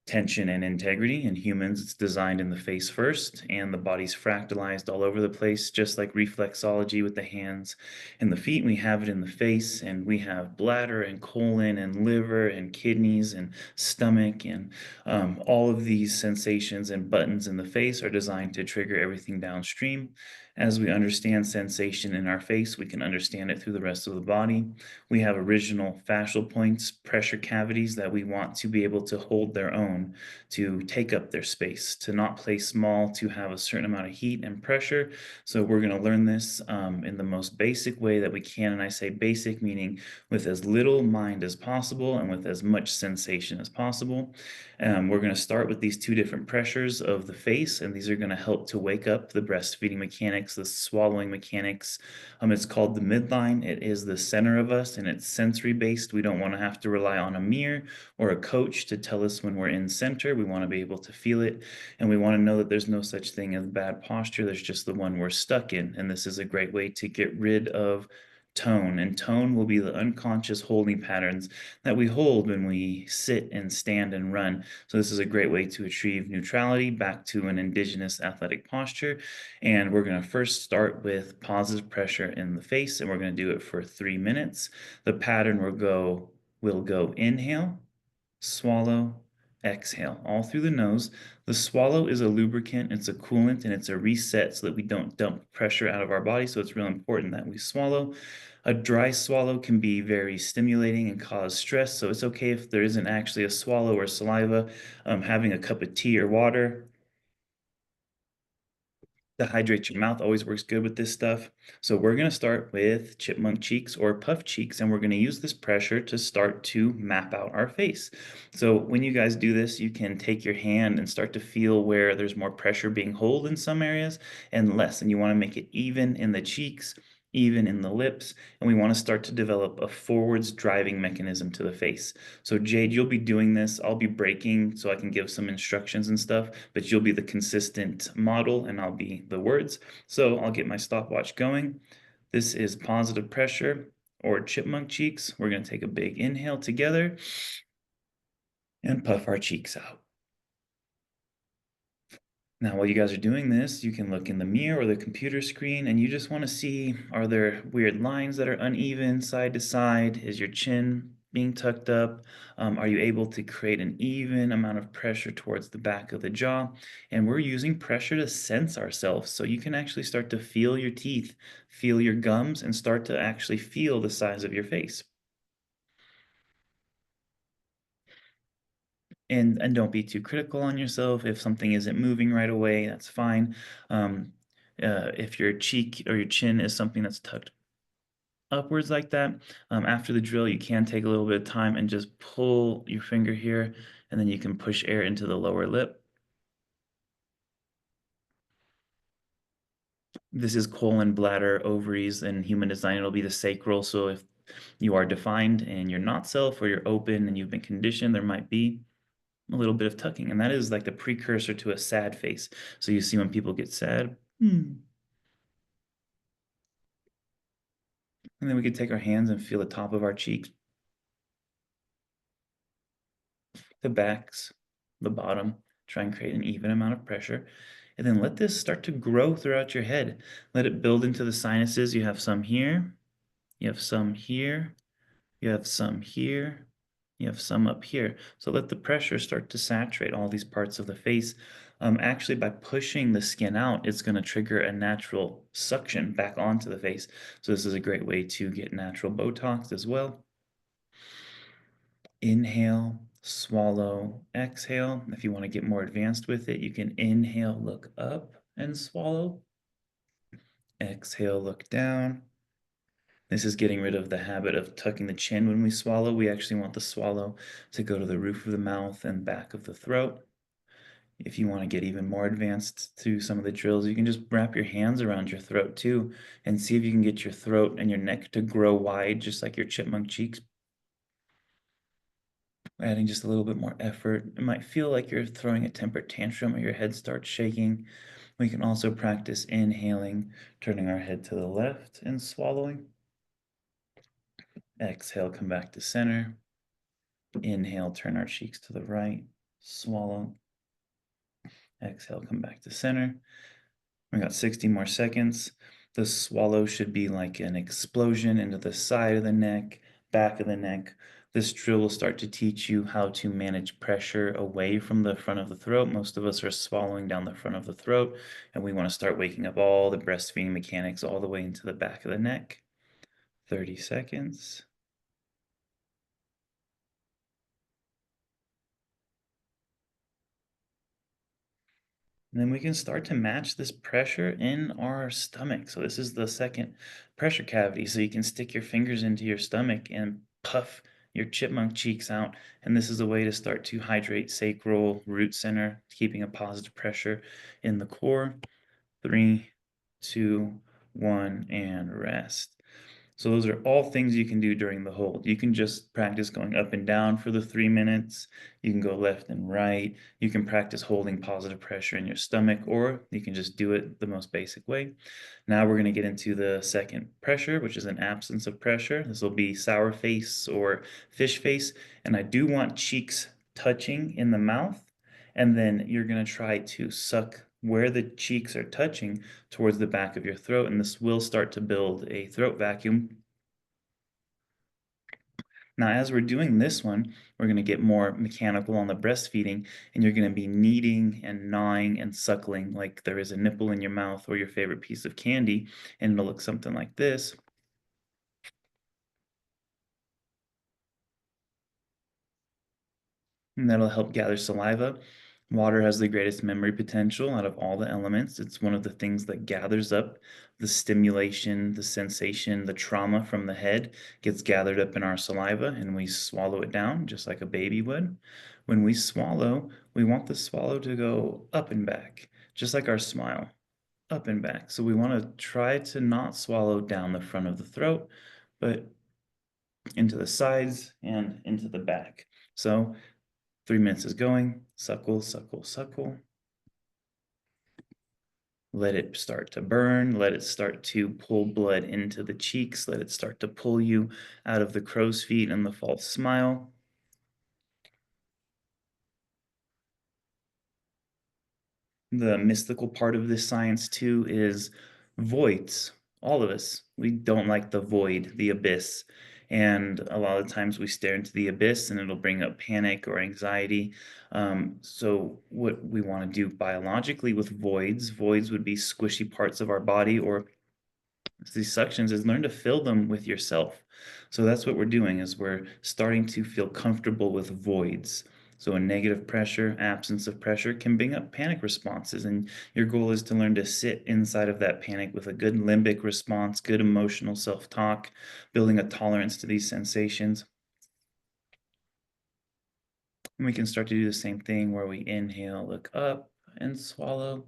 tension and integrity. In humans, it's designed in the face first, and the body's fractalized all over the place, just like reflexology with the hands and the feet. We have it in the face, and we have bladder and colon and liver and kidneys and stomach, and all of these sensations and buttons in the face are designed to trigger everything downstream. As we understand sensation in our face, we can understand it through the rest of the body. We have original fascial points, pressure cavities that we want to be able to hold their own, to take up their space, to not play small, to have a certain amount of heat and pressure. So we're going to learn this in the most basic way that we can. And I say basic, meaning with as little mind as possible and with as much sensation as possible. We're going to start with these two different pressures of the face, and these are going to help to wake up the breastfeeding mechanics, the swallowing mechanics. It's called the midline. It is the center of us, and it's sensory based. We don't want to have to rely on a mirror or a coach to tell us when we're in center. We want to be able to feel it, and we want to know that there's no such thing as bad posture. There's just the one we're stuck in, and this is a great way to get rid of tone. And tone will be the unconscious holding patterns that we hold when we sit and stand and run. So this is a great way to achieve neutrality back to an indigenous athletic posture. And we're going to first start with positive pressure in the face, and we're going to do it for 3 minutes. The pattern will go inhale, swallow, exhale, all through the nose. The swallow is a lubricant, it's a coolant, and it's a reset so that we don't dump pressure out of our body. So it's real important that we swallow. A dry swallow can be very stimulating and cause stress. So it's okay if there isn't actually a swallow or saliva. Having a cup of tea or water to hydrate your mouth always works good with this stuff. So we're going to start with chipmunk cheeks or puff cheeks, and we're going to use this pressure to start to map out our face. So when you guys do this, you can take your hand and start to feel where there's more pressure being held in some areas and less. And you want to make it even in the cheeks, even in the lips, and we want to start to develop a forwards driving mechanism to the face. So Jade, you'll be doing this. I'll be breaking so I can give some instructions and stuff, but you'll be the consistent model and I'll be the words. So I'll get my stopwatch going. This is positive pressure or chipmunk cheeks. We're going to take a big inhale together and puff our cheeks out. Now, while you guys are doing this, you can look in the mirror or the computer screen and you just want to see, are there weird lines that are uneven side to side? Is your chin being tucked up? Are you able to create an even amount of pressure towards the back of the jaw? And we're using pressure to sense ourselves. So you can actually start to feel your teeth, feel your gums, and start to actually feel the size of your face. And don't be too critical on yourself. If something isn't moving right away, that's fine. Um, if your cheek or your chin is something that's tucked upwards like that, after the drill, you can take a little bit of time and just pull your finger here, and then you can push air into the lower lip. This is colon, bladder, ovaries, and human design. It'll be the sacral. So if you are defined and you're not self, or you're open and you've been conditioned, there might be a little bit of tucking, and that is like the precursor to a sad face. So you see when people get sad, and then we could take our hands and feel the top of our cheeks, the backs, the bottom, try and create an even amount of pressure. And then let this start to grow throughout your head. Let it build into the sinuses. You have some here, you have some here, you have some here, you have some up here. So let the pressure start to saturate all these parts of the face. Actually, by pushing the skin out, it's going to trigger a natural suction back onto the face. So this is a great way to get natural Botox as well. Inhale, swallow, exhale. If you want to get more advanced with it, you can inhale, look up and swallow. Exhale, look down. This is getting rid of the habit of tucking the chin when we swallow. We actually want the swallow to go to the roof of the mouth and back of the throat. If you want to get even more advanced to some of the drills, you can just wrap your hands around your throat too and see if you can get your throat and your neck to grow wide, just like your chipmunk cheeks. Adding just a little bit more effort. It might feel like you're throwing a temper tantrum or your head starts shaking. We can also practice inhaling, turning our head to the left and swallowing. Exhale, come back to center. Inhale, turn our cheeks to the right, swallow, exhale, come back to center. We got 60 more seconds. The swallow should be like an explosion into the side of the neck, back of the neck. This drill will start to teach you how to manage pressure away from the front of the throat. Most of us are swallowing down the front of the throat, and we want to start waking up all the breastfeeding mechanics all the way into the back of the neck. 30 seconds. And then we can start to match this pressure in our stomach. So this is the second pressure cavity. So you can stick your fingers into your stomach and puff your chipmunk cheeks out. And this is a way to start to hydrate sacral root center, keeping a positive pressure in the core. 3, 2, 1, and rest. So those are all things you can do during the hold. You can just practice going up and down for the 3 minutes. You can go left and right. You can practice holding positive pressure in your stomach, or you can just do it the most basic way. Now we're going to get into the second pressure, which is an absence of pressure. This will be sour face or fish face. And I do want cheeks touching in the mouth. And then you're going to try to suck where the cheeks are touching towards the back of your throat, and this will start to build a throat vacuum. Now, as we're doing this one, we're going to get more mechanical on the breastfeeding, and you're going to be kneading and gnawing and suckling like there is a nipple in your mouth or your favorite piece of candy, and it'll look something like this. And that'll help gather saliva. Water has the greatest memory potential out of all the elements. It's one of the things that gathers up the stimulation, the sensation, the trauma from the head gets gathered up in our saliva, and we swallow it down just like a baby would. When we swallow, we want the swallow to go up and back, just like our smile, up and back. So we want to try to not swallow down the front of the throat, but into the sides and into the back. So 3 minutes is going. Suckle, suckle, suckle. Let it start to burn. Let it start to pull blood into the cheeks. Let it start to pull you out of the crow's feet and the false smile. The mystical part of this science, too, is voids. All of us, we don't like the void, the abyss. And a lot of times we stare into the abyss and it'll bring up panic or anxiety. So, what we want to do biologically with voids would be squishy parts of our body or these suctions is learn to fill them with yourself. So that's what we're doing is we're starting to feel comfortable with voids. So a negative pressure, absence of pressure can bring up panic responses. And your goal is to learn to sit inside of that panic with a good limbic response, good emotional self-talk, building a tolerance to these sensations. And we can start to do the same thing where we inhale, look up and swallow.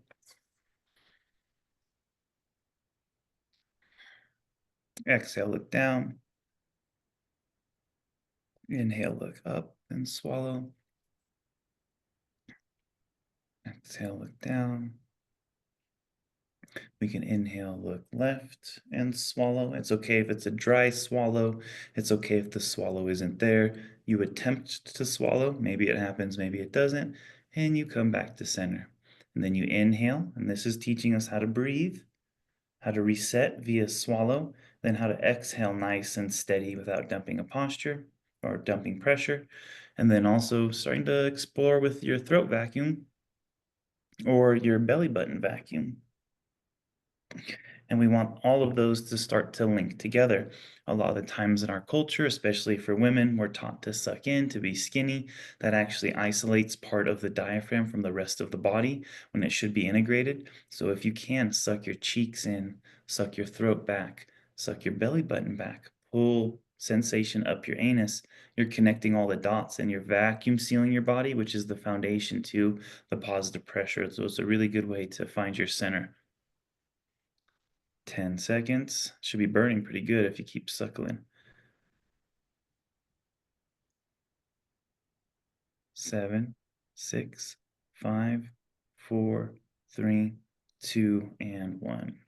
Exhale, look down. Inhale, look up and swallow. Exhale, look down. We can inhale, look left, and swallow. It's okay if it's a dry swallow. It's okay if the swallow isn't there. You attempt to swallow. Maybe it happens, maybe it doesn't. And you come back to center. And then you inhale, and this is teaching us how to breathe, how to reset via swallow, then how to exhale nice and steady without dumping a posture or dumping pressure. And then also starting to explore with your throat vacuum or your belly button vacuum. And we want all of those to start to link together. A lot of the times in our culture, especially for women, we're taught to suck in, to be skinny. That actually isolates part of the diaphragm from the rest of the body when it should be integrated. So if you can, suck your cheeks in, suck your throat back, suck your belly button back, pull sensation up your anus, you're connecting all the dots and you're vacuum sealing your body, which is the foundation to the positive pressure. So it's a really good way to find your center. 10 seconds. Should be burning pretty good if you keep suckling. 7, 6, 5, 4, 3, 2, and 1.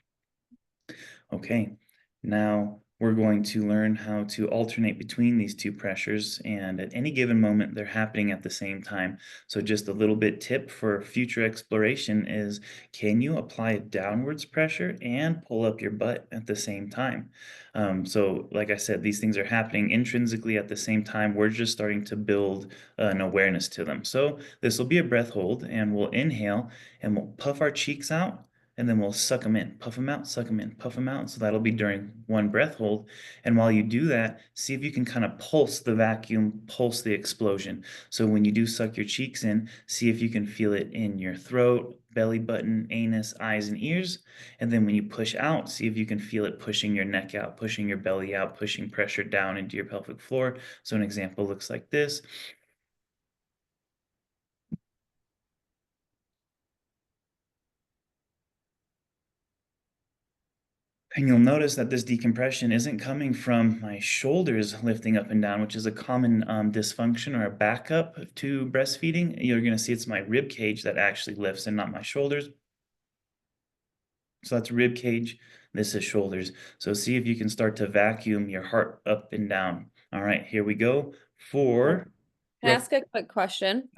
Okay, now we're going to learn how to alternate between these two pressures, and at any given moment, they're happening at the same time. So just a little bit tip for future exploration is, can you apply a downwards pressure and pull up your butt at the same time? So like I said, these things are happening intrinsically at the same time. We're just starting to build an awareness to them. So this will be a breath hold, and we'll inhale and we'll puff our cheeks out, and then we'll suck them in, puff them out, suck them in, puff them out. So that'll be during one breath hold. And while you do that, see if you can kind of pulse the vacuum, pulse the explosion. So when you do suck your cheeks in, see if you can feel it in your throat, belly button, anus, eyes, and ears. And then when you push out, see if you can feel it pushing your neck out, pushing your belly out, pushing pressure down into your pelvic floor. So an example looks like this. And you'll notice that this decompression isn't coming from my shoulders lifting up and down, which is a common dysfunction or a backup to breastfeeding. You're going to see it's my rib cage that actually lifts and not my shoulders. So that's rib cage. This is shoulders. So see if you can start to vacuum your heart up and down. All right, here we go. Can For I rough. ask a quick question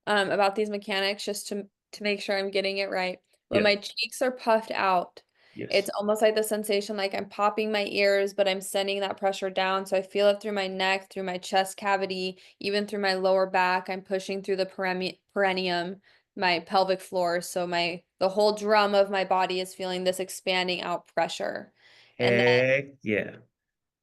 about these mechanics just to make sure I'm getting it right? When Yeah. my cheeks are puffed out, it's Yes. almost like the sensation like I'm popping my ears, but I'm sending that pressure down. So I feel it through my neck, through my chest cavity, even through my lower back. I'm pushing through the perineum, my pelvic floor. So the whole drum of my body is feeling this expanding out pressure. And Heck yeah.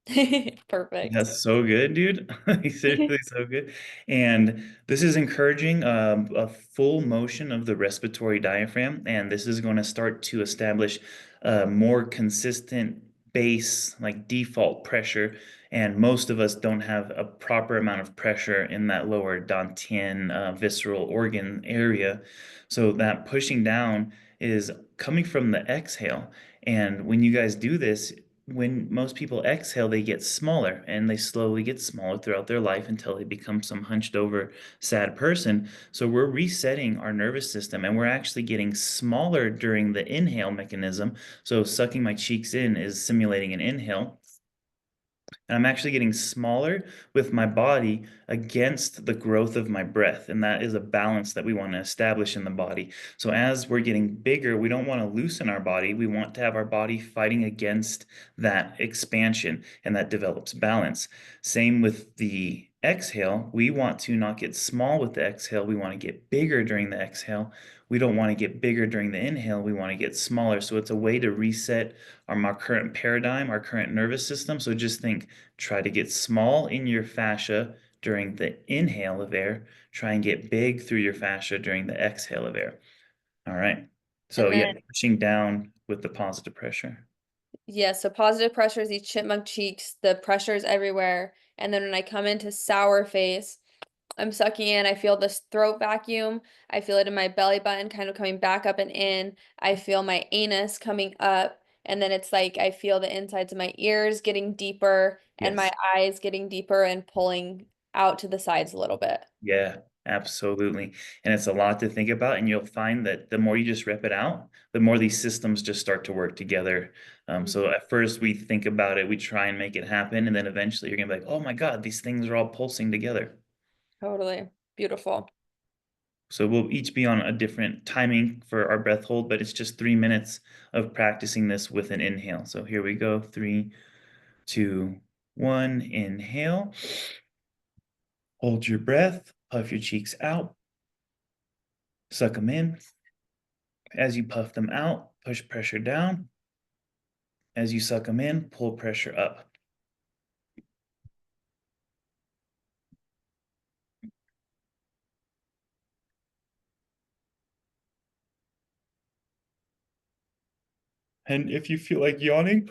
then perfect. That's so good, dude. Seriously, so good. And this is encouraging a full motion of the respiratory diaphragm, and this is going to start to establish a more consistent base, like default pressure. And most of us don't have a proper amount of pressure in that lower dantian visceral organ area. So that pushing down is coming from the exhale. And when you guys do this, when most people exhale, they get smaller and they slowly get smaller throughout their life until they become some hunched over, sad person. So we're resetting our nervous system and we're actually getting smaller during the inhale mechanism. So sucking my cheeks in is simulating an inhale. And I'm actually getting smaller with my body against the growth of my breath. And that is a balance that we want to establish in the body. So as we're getting bigger, we don't want to loosen our body. We want to have our body fighting against that expansion, and that develops balance. Same with the exhale. We want to not get small with the exhale. We want to get bigger during the exhale. We don't want to get bigger during the inhale. We want to get smaller. So it's a way to reset our current paradigm, our current nervous system. So just think, try to get small in your fascia during the inhale of air. Try and get big through your fascia during the exhale of air. All right. So And yeah, then pushing down with the positive pressure. yeah, so positive pressure is these chipmunk cheeks, the pressure is everywhere. And then when I come into sour face, I'm sucking in, I feel this throat vacuum. I feel it in my belly button kind of coming back up and in. I feel my anus coming up. And then it's like I feel the insides of my ears getting deeper and my Yes. eyes getting deeper and pulling out to the sides a little bit. Yeah, absolutely. And it's a lot to think about. And you'll find that the more you just rep it out, the more these systems just start to work together. So Mhm. at first we think about it, we try and make it happen. And then eventually you're going to be like, oh my God, these things are all pulsing together. Totally. Beautiful. So we'll each be on a different timing for our breath hold, but it's just 3 minutes of practicing this with an inhale. So here we go. 3, 2, 1. Inhale. Hold your breath. Puff your cheeks out. Suck them in. As you puff them out, push pressure down. As you suck them in, pull pressure up. And if you feel like yawning,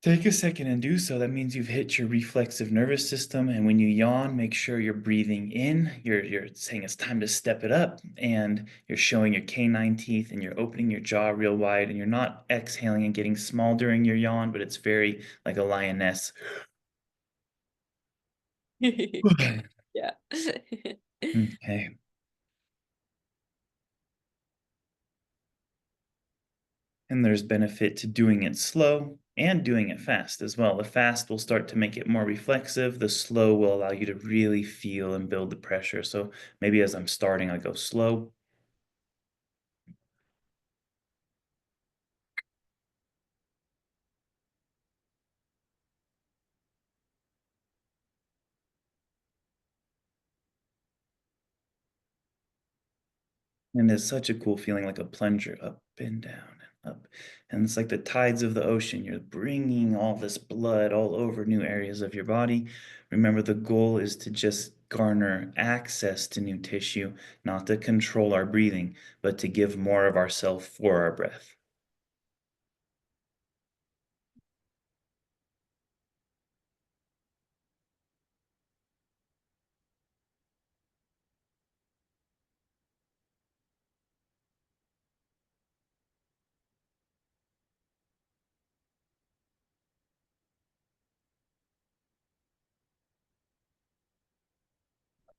take a second and do so. That means you've hit your reflexive nervous system. And when you yawn, make sure you're breathing in. You're saying it's time to step it up. And you're showing your canine teeth and you're opening your jaw real wide. And you're not exhaling and getting small during your yawn, but it's very like a lioness. Yeah. Okay. And there's benefit to doing it slow and doing it fast as well. The fast will start to make it more reflexive. The slow will allow you to really feel and build the pressure. So maybe as I'm starting, I go slow. And it's such a cool feeling, like a plunger up and down and up. And it's like the tides of the ocean. You're bringing all this blood all over new areas of your body. Remember, the goal is to just garner access to new tissue, not to control our breathing, but to give more of ourself for our breath.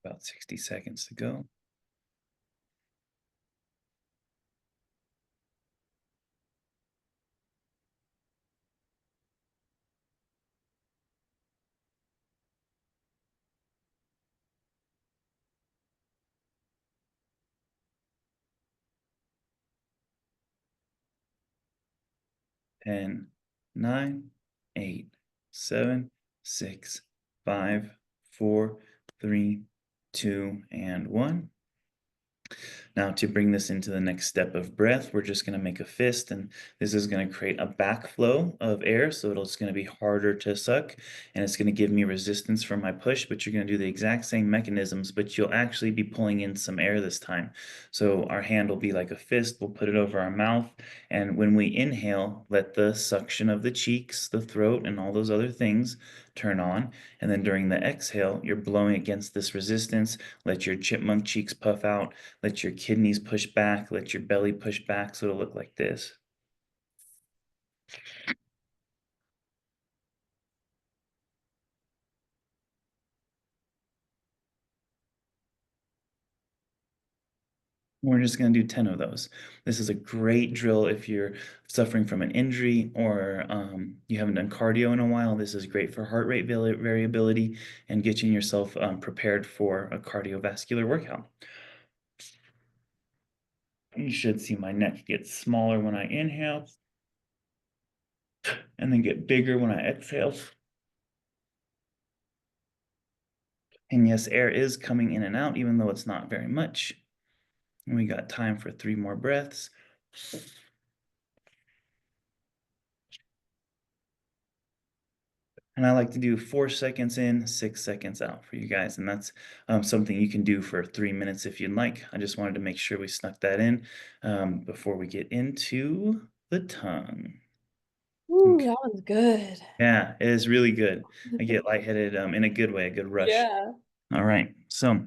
About 60 seconds to go. 10, 9, 8, 7, 6, 5, 4, 3, 2, and 1. Now, to bring this into the next step of breath, we're just going to make a fist, and this is going to create a backflow of air. So it's going to be harder to suck, and it's going to give me resistance for my push. But you're going to do the exact same mechanisms, but you'll actually be pulling in some air this time. So our hand will be like a fist. We'll put it over our mouth, and when we inhale, let the suction of the cheeks, the throat, and all those other things turn on. And then during the exhale, you're blowing against this resistance. Let your chipmunk cheeks puff out. Let your kidneys push back, let your belly push back so it'll look like this. We're just going to do 10 of those. This is a great drill if you're suffering from an injury or you haven't done cardio in a while. This is great for heart rate variability and getting yourself prepared for a cardiovascular workout. You should see my neck get smaller when I inhale and then get bigger when I exhale. And yes, air is coming in and out, even though it's not very much. And we got time for 3 more breaths. And I like to do 4 seconds in, 6 seconds out for you guys. And that's something you can do for 3 minutes if you'd like. I just wanted to make sure we snuck that in before we get into the tongue. Ooh, Okay. that one's good. Yeah, it is really good. I get lightheaded in a good way, a good rush. Yeah. All right. So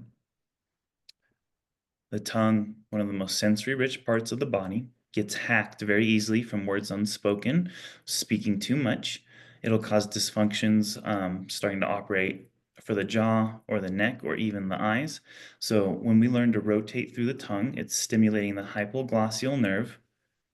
the tongue, one of the most sensory rich parts of the body, gets hacked very easily from words unspoken, speaking too much. It'll cause dysfunctions starting to operate for the jaw or the neck or even the eyes. So when we learn to rotate through the tongue, it's stimulating the hypoglossal nerve,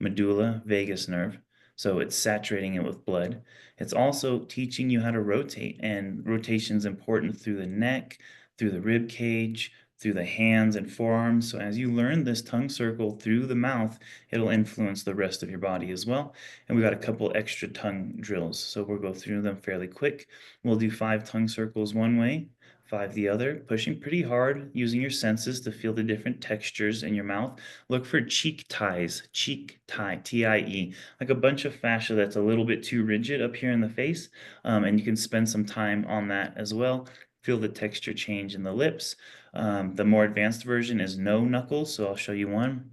medulla vagus nerve. So it's saturating it with blood. It's also teaching you how to rotate, and rotation is important through the neck, through the rib cage, through the hands and forearms. So as you learn this tongue circle through the mouth, it'll influence the rest of your body as well. And we got a couple extra tongue drills. So we'll go through them fairly quick. We'll do 5 tongue circles one way, 5 the other, pushing pretty hard, using your senses to feel the different textures in your mouth. Look for cheek ties, cheek tie, T-I-E, like a bunch of fascia that's a little bit too rigid up here in the face. And you can spend some time on that as well. Feel the texture change in the lips. The more advanced version is no knuckles, so I'll show you one.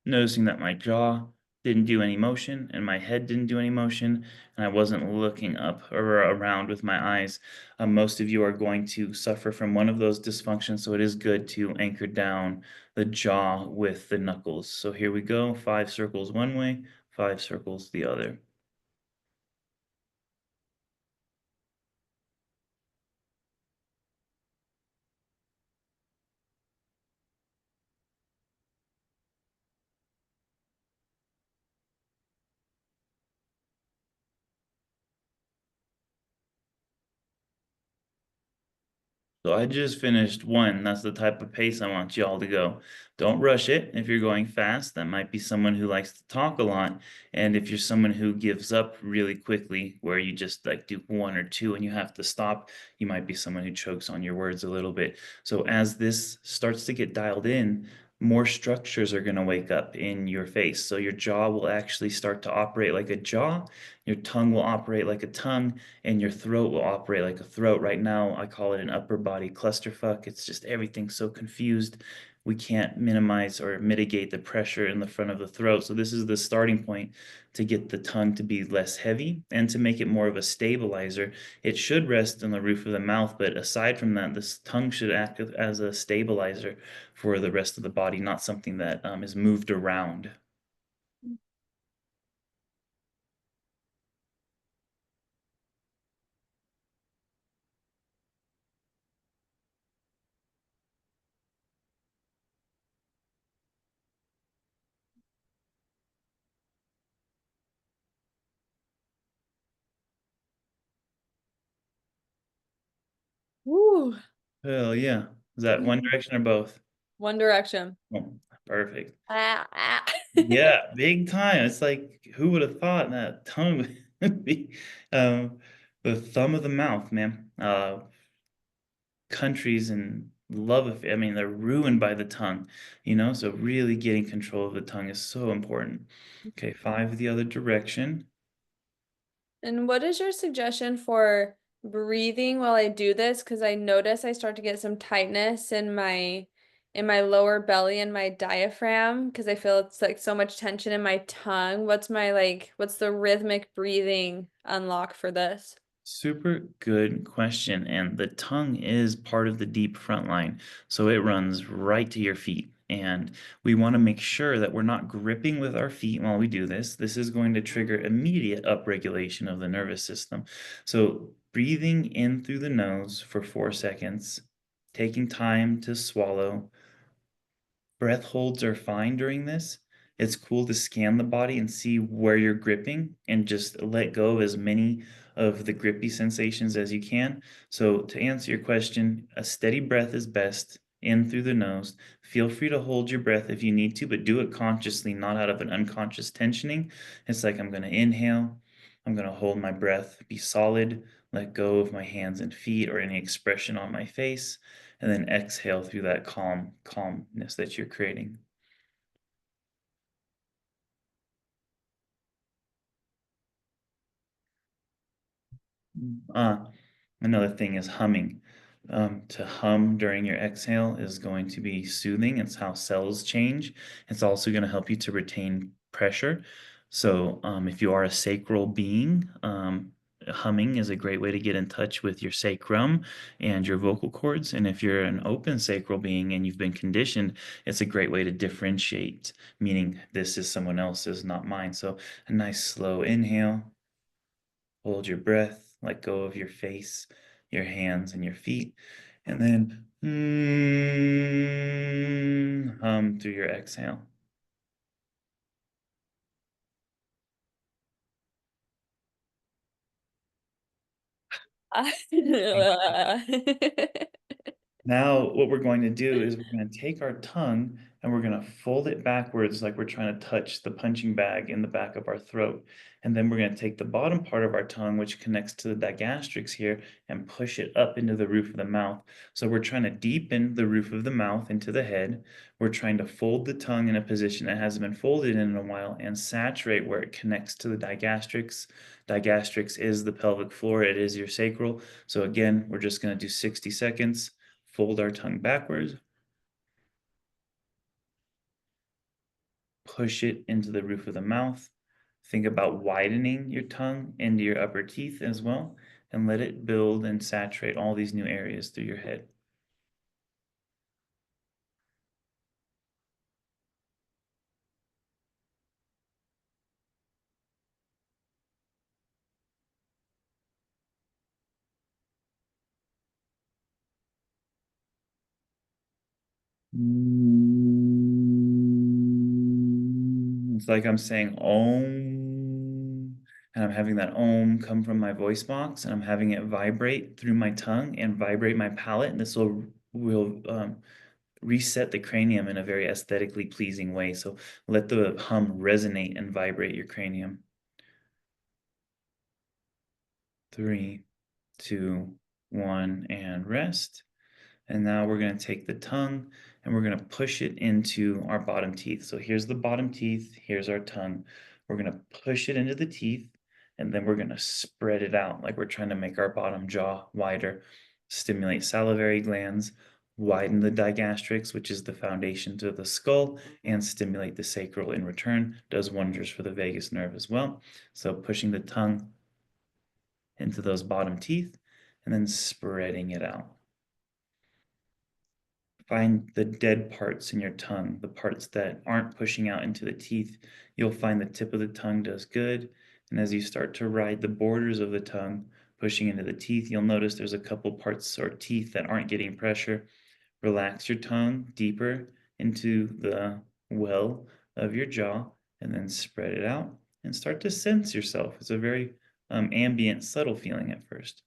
Noticing that my jaw didn't do any motion and my head didn't do any motion, and I wasn't looking up or around with my eyes. Most of you are going to suffer from one of those dysfunctions, so it is good to anchor down the jaw with the knuckles. So here we go, 5 circles one way, 5 circles the other. So I just finished one. That's the type of pace I want y'all to go. Don't rush it. If you're going fast, that might be someone who likes to talk a lot. And if you're someone who gives up really quickly, where you just like do one or two and you have to stop, you might be someone who chokes on your words a little bit. So as this starts to get dialed in, more structures are going to wake up in your face. So your jaw will actually start to operate like a jaw, your tongue will operate like a tongue, and your throat will operate like a throat. Right now, I call it an upper body clusterfuck. It's just everything's so confused. We can't minimize or mitigate the pressure in the front of the throat. So this is the starting point to get the tongue to be less heavy and to make it more of a stabilizer. It should rest on the roof of the mouth, but aside from that, this tongue should act as a stabilizer for the rest of the body, not something that is moved around. Woo. Hell yeah. Is that one direction or both? One Direction. Oh, perfect. Ah, ah. Yeah, big time. It's like, who would have thought that tongue would be um, the thumb of the mouth, man? Countries and love of it. I mean, they're ruined by the tongue, so really getting control of the tongue is so important. Okay, five the other direction. And what is your suggestion for breathing while I do this? Because I notice I start to get some tightness in my lower belly and my diaphragm because I feel it's like so much tension in my tongue. What's the rhythmic breathing unlock for this? Super good question. And the tongue is part of the deep front line. So it runs right to your feet. And we want to make sure that we're not gripping with our feet while we do this. This is going to trigger immediate upregulation of the nervous system. So breathing in through the nose for 4 seconds, taking time to swallow. Breath holds are fine during this. It's cool to scan the body and see where you're gripping and just let go of as many of the grippy sensations as you can. So, to answer your question, a steady breath is best in through the nose. Feel free to hold your breath if you need to, but do it consciously, not out of an unconscious tensioning. It's like I'm going to inhale, I'm going to hold my breath, be solid, let go of my hands and feet or any expression on my face, and then exhale through that calmness that you're creating. Uh, Another thing is humming. To hum during your exhale is going to be soothing. It's how cells change. It's also going to help you to retain pressure. So, if you are a sacral being, humming is a great way to get in touch with your sacrum and your vocal cords. And if you're an open sacral being and you've been conditioned, it's a great way to differentiate, meaning this is someone else's, not mine. So, a nice slow inhale. Hold your breath, let go of your face, your hands, and your feet, and then hum through your exhale. Now, what we're going to do is we're going to take our tongue and we're going to fold it backwards like we're trying to touch the punching bag in the back of our throat. And then we're going to take the bottom part of our tongue, which connects to the digastrics here, and push it up into the roof of the mouth. So we're trying to deepen the roof of the mouth into the head. We're trying to fold the tongue in a position that hasn't been folded in a while and saturate where it connects to the digastrics. Digastrics is the pelvic floor, it is your sacral. So again, we're just going to do 60 seconds. Fold our tongue backwards, push it into the roof of the mouth. Think about widening your tongue into your upper teeth as well, and let it build and saturate all these new areas through your head. It's like I'm saying Om. and I'm having that "om" come from my voice box, and I'm having it vibrate through my tongue and vibrate my palate, and this will reset the cranium in a very aesthetically pleasing way, so let the hum resonate and vibrate your cranium. 3, 2, 1, and rest. And now we're going to take the tongue and we're going to push it into our bottom teeth. So here's the bottom teeth, here's our tongue. We're going to push it into the teeth and then we're going to spread it out like we're trying to make our bottom jaw wider, stimulate salivary glands, widen the digastrics, which is the foundation to the skull, and stimulate the sacral in return. Does wonders for the vagus nerve as well. So pushing the tongue into those bottom teeth and then spreading it out. Find the dead parts in your tongue, the parts that aren't pushing out into the teeth. You'll find the tip of the tongue does good. And as you start to ride the borders of the tongue, pushing into the teeth, you'll notice there's a couple parts or teeth that aren't getting pressure. Relax your tongue deeper into the well of your jaw and then spread it out and start to sense yourself. It's a very ambient, subtle feeling at first.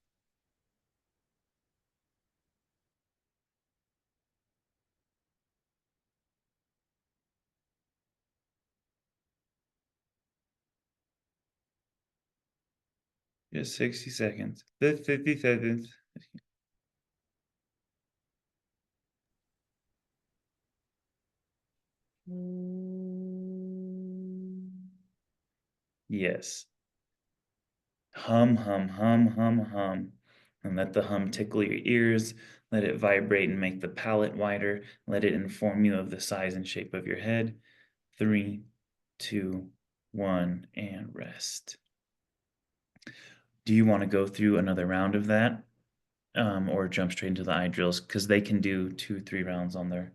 Just 60 seconds. 50 seconds. Yes. Hum, hum, hum, hum, hum. And let the hum tickle your ears. Let it vibrate and make the palate wider. Let it inform you of the size and shape of your head. 3, 2, 1, and rest. Do you want to go through another round of that? Or jump straight into the eye drills? Because they can do 2, 3 rounds on their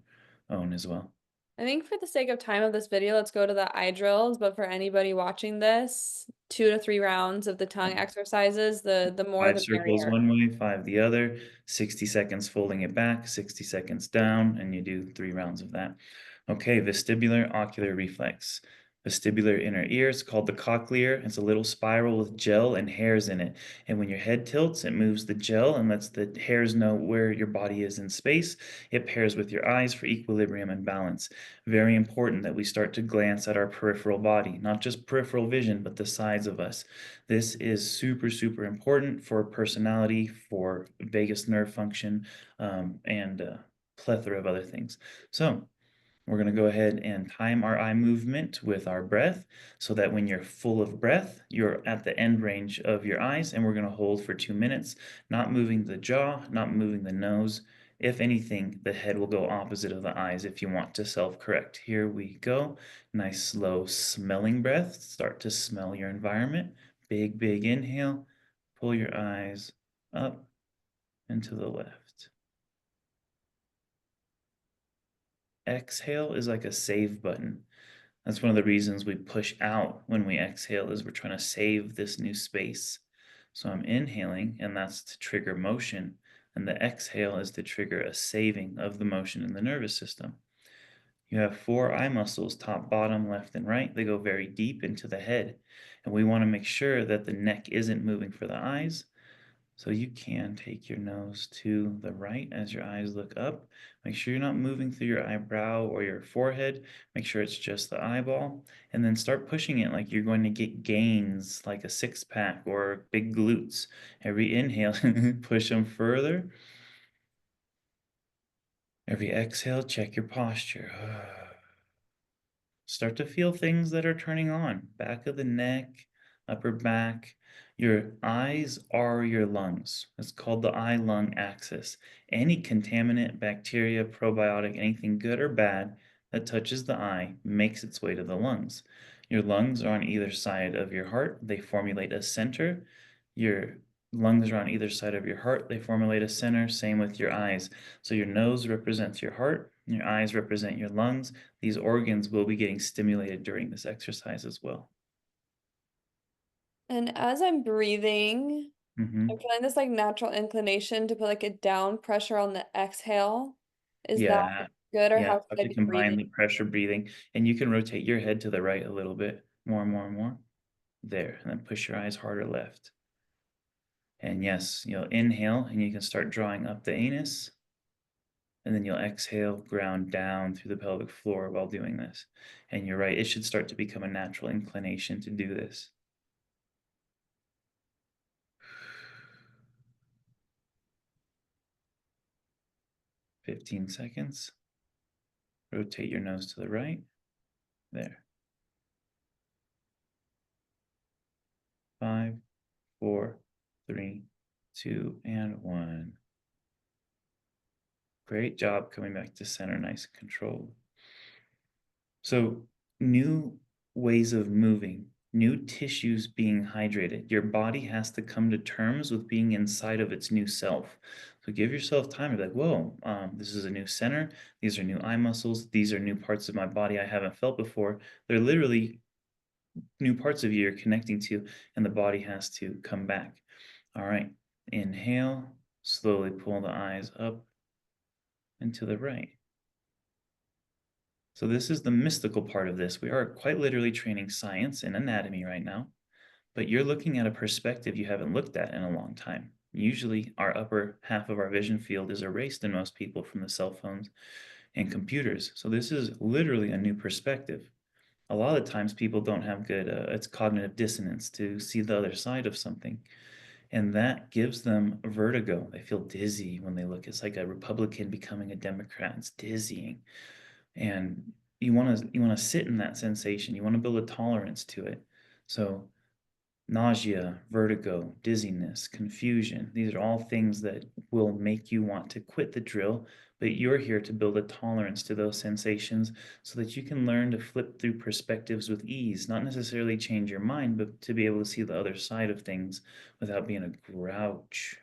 own as well. I think for the sake of time of this video, let's go to the eye drills. But for anybody watching this, 2 to 3 rounds of the tongue exercises, the more 5 the circles merrier. one way, 5 the other, 60 seconds folding it back, 60 seconds down, and you do 3 rounds of that. Okay, vestibular ocular reflex. Vestibular inner ear is called the cochlear. It's a little spiral with gel and hairs in it. And when your head tilts, it moves the gel and lets the hairs know where your body is in space. It pairs with your eyes for equilibrium and balance. Very important that we start to glance at our peripheral body, not just peripheral vision, but the sides of us. This is super, super important for personality, for vagus nerve function, and a plethora of other things. So, we're going to go ahead and time our eye movement with our breath so that when you're full of breath, you're at the end range of your eyes, and we're going to hold for 2 minutes, not moving the jaw, not moving the nose. If anything, the head will go opposite of the eyes if you want to self-correct. Here we go. Nice, slow smelling breath. Start to smell your environment. Big, big inhale. Pull your eyes up and to the left. Exhale is like a save button. That's one of the reasons we push out when we exhale is we're trying to save this new space. So I'm inhaling, and that's to trigger motion, and the exhale is to trigger a saving of the motion in the nervous system. You have 4 eye muscles, top, bottom, left, and right. They go very deep into the head, and we want to make sure that the neck isn't moving for the eyes. So you can take your nose to the right as your eyes look up. Make sure you're not moving through your eyebrow or your forehead. Make sure it's just the eyeball. And then start pushing it like you're going to get gains, like a six pack or big glutes. Every inhale, push them further. Every exhale, check your posture. Start to feel things that are turning on. Back of the neck, upper back. Your eyes are your lungs. It's called the eye-lung axis. Any contaminant, bacteria, probiotic, anything good or bad that touches the eye makes its way to the lungs. Your lungs are on either side of your heart. They formulate a center. Your lungs are on either side of your heart. They formulate a center. Same with your eyes. So your nose represents your heart. Your eyes represent your lungs. These organs will be getting stimulated during this exercise as well. And as I'm breathing, I'm Mhm. feeling this like natural inclination to put like a down pressure on the exhale. Is that Yeah. good or Yeah, how it's should like I a be breathing? combined breathing, and you can rotate your head to the right a little bit more and more and more. There, and then push your eyes harder left. And yes, you'll inhale and you can start drawing up the anus. And then you'll exhale, ground down through the pelvic floor while doing this. And you're right, it should start to become a natural inclination to do this. 15 seconds. Rotate your nose to the right. There. 5, 4, 3, 2, and 1. Great job coming back to center, nice and controlled. So, new ways of moving, new tissues being hydrated. Your body has to come to terms with being inside of its new self. So, give yourself time to be like, whoa, this is a new center. These are new eye muscles. These are new parts of my body I haven't felt before. They're literally new parts of you you're connecting to, and the body has to come back. All right. Inhale, slowly pull the eyes up and to the right. So this is the mystical part of this. We are quite literally training science and anatomy right now, but you're looking at a perspective you haven't looked at in a long time. Usually, our upper half of our vision field is erased in most people from the cell phones and computers. So this is literally a new perspective. A lot of times people don't have good, it's cognitive dissonance to see the other side of something. And that gives them vertigo. They feel dizzy when they look. It's like a Republican becoming a Democrat. It's dizzying. And you want to sit in that sensation. You want to build a tolerance to it. So nausea, vertigo, dizziness, confusion, these are all things that will make you want to quit the drill, but you're here to build a tolerance to those sensations so that you can learn to flip through perspectives with ease, not necessarily change your mind, but to be able to see the other side of things without being a grouch.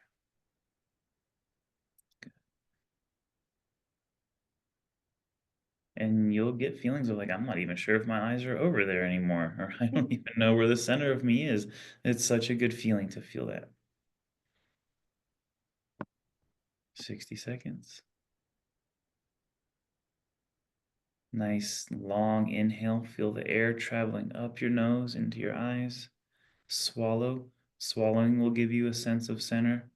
And you'll get feelings of like, I'm not even sure if my eyes are over there anymore, or I don't even know where the center of me is. It's such a good feeling to feel that. 60 seconds. Nice long inhale. Feel the air traveling up your nose into your eyes. Swallow. Swallowing will give you a sense of center.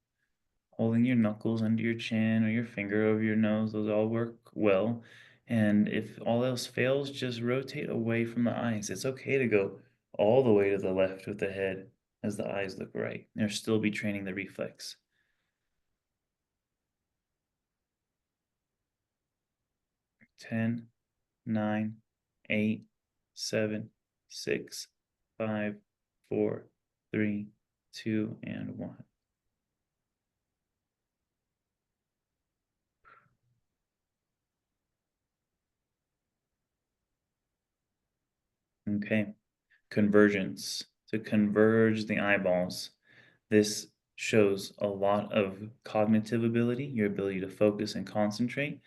Holding your knuckles under your chin or your finger over your nose, those all work well. And if all else fails, just rotate away from the eyes. It's okay to go all the way to the left with the head as the eyes look right. You'll still be training the reflex. 10, 9, 8, 7, 6, 5, 4, 3, 2, and 1. Okay. Convergence. To converge the eyeballs. This shows a lot of cognitive ability, your ability to focus and concentrate.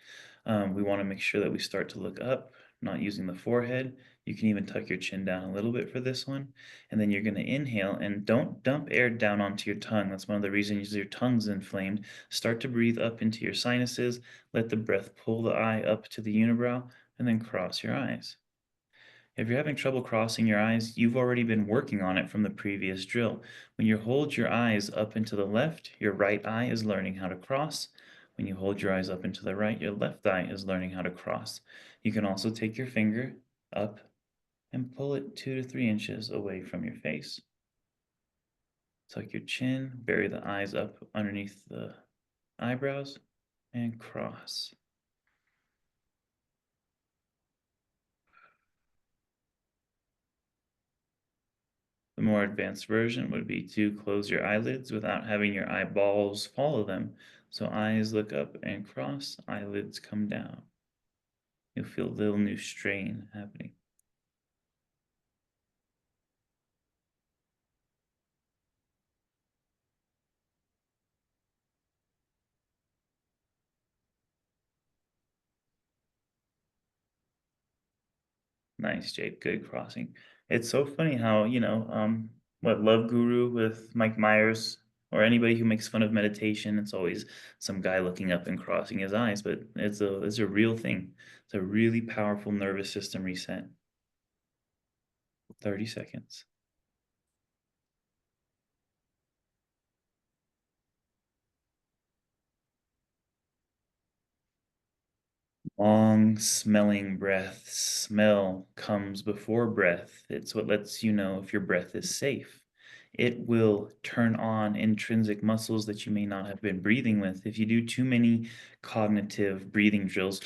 We want to make sure that we start to look up, not using the forehead. You can even tuck your chin down a little bit for this one. And then you're going to inhale and don't dump air down onto your tongue. That's one of the reasons your tongue's inflamed. Start to breathe up into your sinuses. Let the breath pull the eye up to the unibrow and then cross your eyes. If you're having trouble crossing your eyes, you've already been working on it from the previous drill. When you hold your eyes up into the left, your right eye is learning how to cross. When you hold your eyes up into the right, your left eye is learning how to cross. You can also take your finger up and pull it 2 to 3 inches away from your face. Tuck your chin, bury the eyes up underneath the eyebrows, and cross. The more advanced version would be to close your eyelids without having your eyeballs follow them. So eyes look up and cross, eyelids come down. You'll feel a little new strain happening. Nice, Jade. Good crossing. It's so funny how, what Love Guru with Mike Myers or anybody who makes fun of meditation, it's always some guy looking up and crossing his eyes, but it's a real thing. It's a really powerful nervous system reset. 30 seconds. Long smelling breath. Smell comes before breath. It's what lets you know if your breath is safe. It will turn on intrinsic muscles that you may not have been breathing with. If you do too many cognitive breathing drills,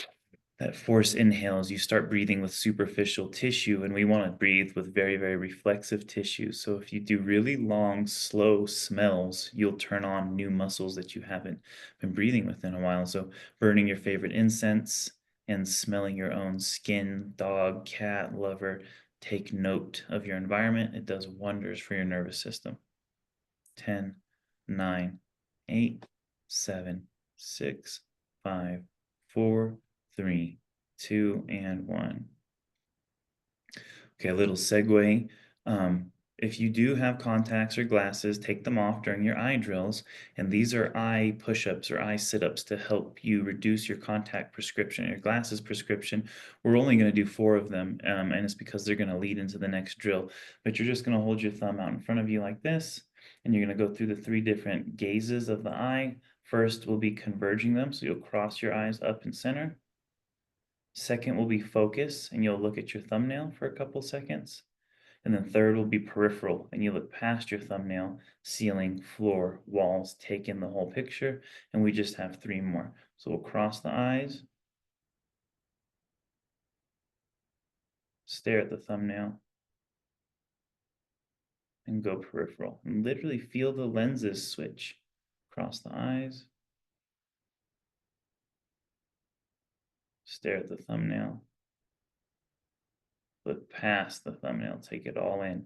that force inhales, you start breathing with superficial tissue, and we want to breathe with very, very reflexive tissue. So if you do really long, slow smells, you'll turn on new muscles that you haven't been breathing with in a while. So burning your favorite incense and smelling your own skin, dog, cat, lover, take note of your environment. It does wonders for your nervous system. 10, 9, 8, 7, 6, 5, 4, 3, 2, and 1. Okay, a little segue. If you do have contacts or glasses, take them off during your eye drills. And these are eye push-ups or eye sit-ups to help you reduce your contact prescription, your glasses prescription. We're only going to do 4 of them, and it's because they're going to lead into the next drill. But you're just going to hold your thumb out in front of you like this, and you're going to go through the 3 different gazes of the eye. First will be converging them, so you'll cross your eyes up and center. Second will be focus, and you'll look at your thumbnail for a couple seconds. And then third will be peripheral, and you look past your thumbnail, ceiling, floor, walls, take in the whole picture, and we just have 3 more. So we'll cross the eyes, stare at the thumbnail, and go peripheral. And literally feel the lenses switch. Cross the eyes, stare at the thumbnail, look past the thumbnail, take it all in.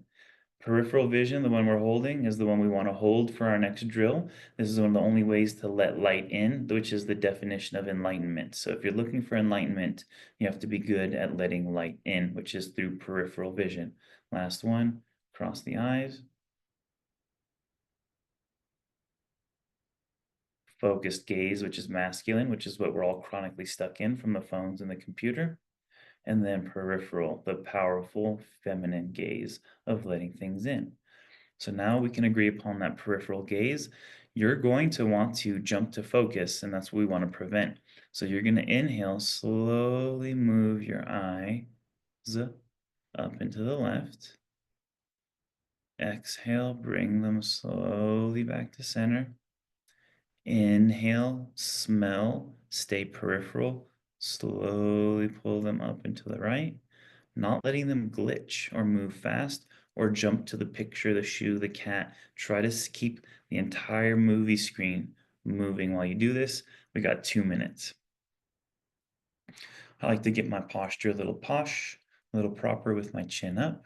Peripheral vision, the one we're holding, is the one we want to hold for our next drill. This is one of the only ways to let light in, which is the definition of enlightenment. So if you're looking for enlightenment, you have to be good at letting light in, which is through peripheral vision. Last one, cross the eyes. Focused gaze, which is masculine, which is what we're all chronically stuck in from the phones and the computer. And then peripheral, the powerful feminine gaze of letting things in. So now we can agree upon that peripheral gaze. You're going to want to jump to focus, and that's what we want to prevent. So you're going to inhale, slowly move your eyes up and to the left. Exhale, bring them slowly back to center. Inhale, smell, stay peripheral, slowly pull them up and to the right, not letting them glitch or move fast or jump to the picture, the shoe, the cat. Try to keep the entire movie screen moving while you do this. We got 2 minutes. I like to get my posture a little posh, a little proper with my chin up.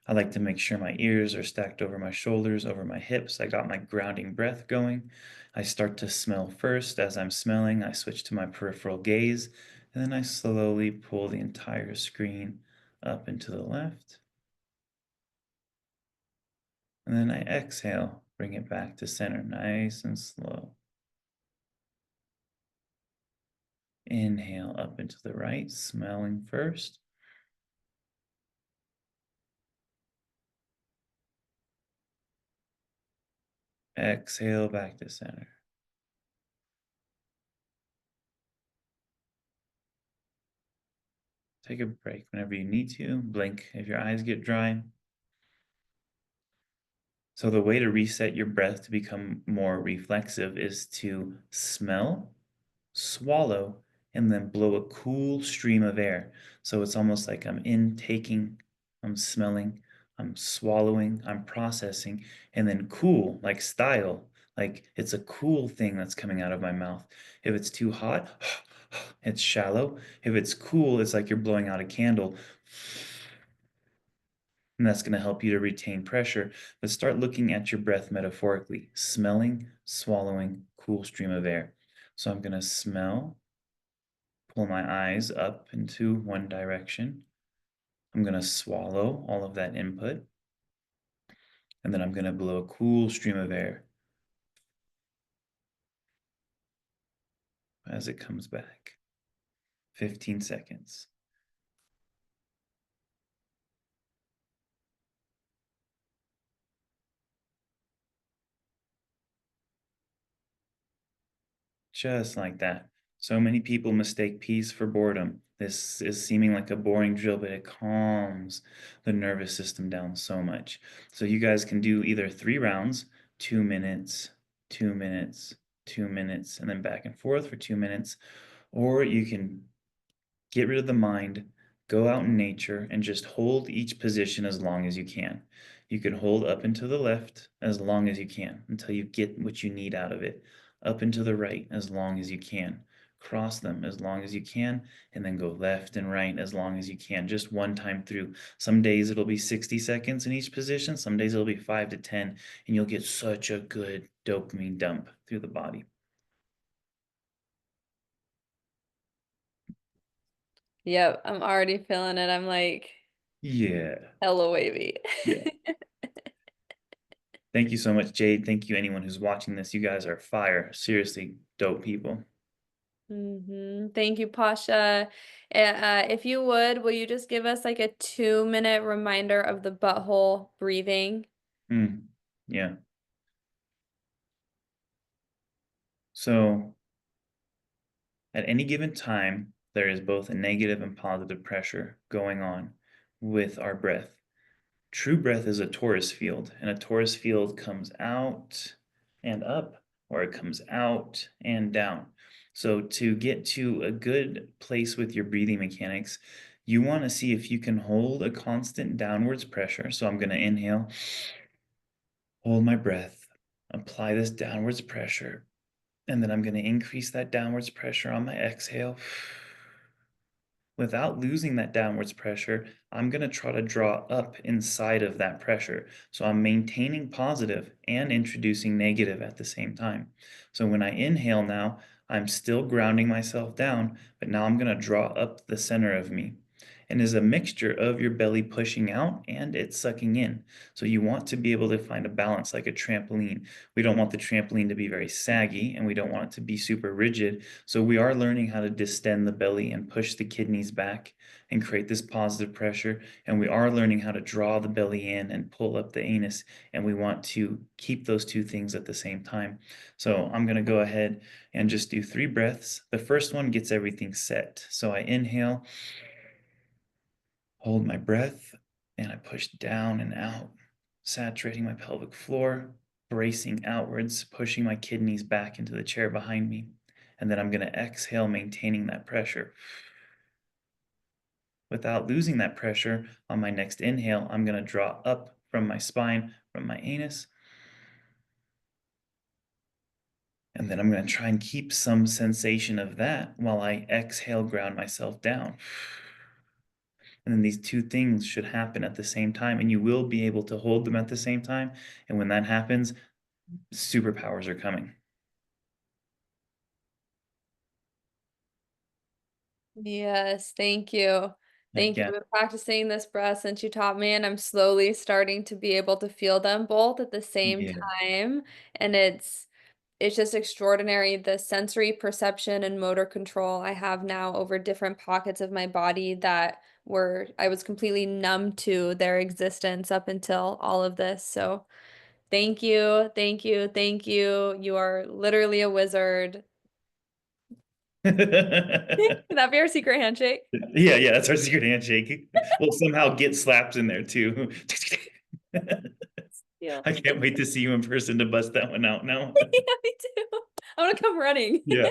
I like to make sure my ears are stacked over my shoulders, over my hips. I got my grounding breath going. I start to smell first. As I'm smelling, I switch to my peripheral gaze, and then I slowly pull the entire screen up and to the left. And then I exhale, bring it back to center, nice and slow. Inhale up and to the right, smelling first. Exhale back to center. Take a break whenever you need to. Blink if your eyes get dry. So the way to reset your breath to become more reflexive is to smell, swallow, and then blow a cool stream of air. So it's almost like I'm intaking, I'm smelling, I'm swallowing, I'm processing, and then cool, like style, like it's a cool thing that's coming out of my mouth. If it's too hot, it's shallow. If it's cool, it's like you're blowing out a candle. And that's going to help you to retain pressure. But start looking at your breath metaphorically, smelling, swallowing, cool stream of air. So I'm going to smell, pull my eyes up into one direction. I'm going to swallow all of that input. And then I'm going to blow a cool stream of air as it comes back. 15 seconds. Just like that. So many people mistake peace for boredom. This is seeming like a boring drill, but it calms the nervous system down so much. So you guys can do either 3 rounds, 2 minutes, 2 minutes, 2 minutes, and then back and forth for 2 minutes, or you can get rid of the mind, go out in nature, and just hold each position as long as you can. You can hold up and to the left as long as you can until you get what you need out of it. Up and to the right as long as you can. Cross them as long as you can, and then go left and right as long as you can, just one time through. Some days it'll be 60 seconds in each position, some days it'll be 5 to 10, and you'll get such a good dopamine dump through the body. Yep, I'm already feeling it. I'm like, Yeah. hello, wavy. Yeah. Thank you so much, Jade. Thank you, anyone who's watching this. You guys are fire. Seriously, dope people. Thank you, Pasha. If you would, will you just give us like a 2-minute reminder of the butthole breathing? Mm, yeah. So, at any given time, there is both a negative and positive pressure going on with our breath. True breath is a torus field, and a torus field comes out and up, or it comes out and down. So, to get to a good place with your breathing mechanics, you want to see if you can hold a constant downwards pressure. So, I'm going to inhale, hold my breath, apply this downwards pressure, and then I'm going to increase that downwards pressure on my exhale. Without losing that downwards pressure, I'm going to try to draw up inside of that pressure. So I'm maintaining positive and introducing negative at the same time. So when I inhale now, I'm still grounding myself down, but now I'm going to draw up the center of me. And is a mixture of your belly pushing out and it's sucking in. So you want to be able to find a balance like a trampoline. We don't want the trampoline to be very saggy and we don't want it to be super rigid. So we are learning how to distend the belly and push the kidneys back and create this positive pressure. And we are learning how to draw the belly in and pull up the anus. And we want to keep those two things at the same time. So I'm going to go ahead and just do 3 breaths. The first one gets everything set. So I inhale, hold my breath, and I push down and out, saturating my pelvic floor, bracing outwards, pushing my kidneys back into the chair behind me. And then I'm going to exhale, maintaining that pressure. Without losing that pressure, on my next inhale, I'm going to draw up from my spine, from my anus. And then I'm going to try and keep some sensation of that while I exhale, ground myself down. And then these two things should happen at the same time, and you will be able to hold them at the same time. And when that happens, superpowers are coming. Yes, thank you. Heck Thank you. yeah. I've been practicing this breath since you taught me, and I'm slowly starting to be able to feel them both at the same Yeah. time. And it's just extraordinary the sensory perception and motor control I have now over different pockets of my body that were I was completely numb to their existence up until all of this. So thank you, thank you, thank you. You are literally a wizard. Can that be our secret handshake? Yeah, yeah, that's our secret handshake. We'll somehow get slaps in there too. Yeah. I can't wait to see you in person to bust that one out now. Yeah, me too. I want to come running. Yeah.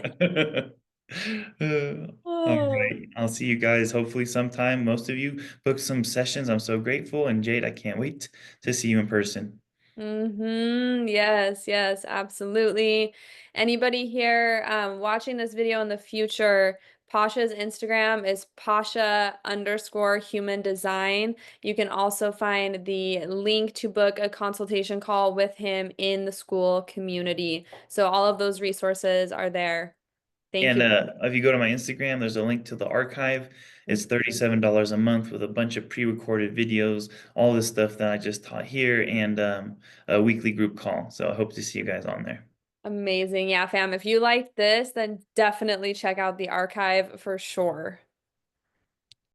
All Oh. right. I'll see you guys hopefully sometime. Most of you booked some sessions. I'm so grateful. And Jade, I can't wait to see you in person. Yes, yes, absolutely. Anybody here watching this video in the future, Pasha's Instagram is Pasha_human design. You can also find the link to book a consultation call with him in the school community. So all of those resources are there. Thank And you. if you go to my Instagram, there's a link to the archive. It's $37 a month with a bunch of pre-recorded videos, all this stuff that I just taught here, and a weekly group call. So I hope to see you guys on there. Amazing. Yeah, fam. If you liked this, then definitely check out the archive for sure.